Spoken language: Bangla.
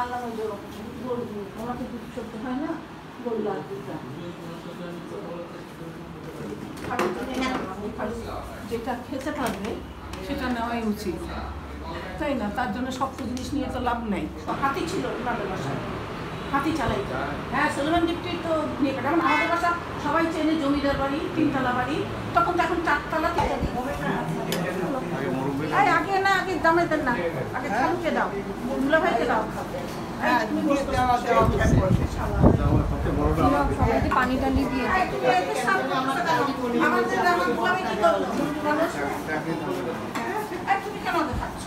আল্লাহ গরু ওনাকে দুধ সত্য হয় না গরু লাল দুধটা যেটা খেতে পারবে সেটা নেওয়াই উচিত, তাই না? তার জন্য শক্ত জিনিস নিয়ে তো লাভ নেই। হাতি ছিল ওনাদের বাসায়, হাতি চালাইতো। হ্যাঁ, সুলেমান ডিপটি তো নিয়ে কাটা। যেমন আমাদের বাসা সবাই চেনে, জমিদার বাড়ি, 3 তলা বাড়ি, তখন তো এখন 4 তলা 3 আগে না, আগে দামে দেন না, আগে খালুকে দাও, দুলা ভাইকে দাও। পানি টানি দিয়ে তুমি কেন খাচ্ছ?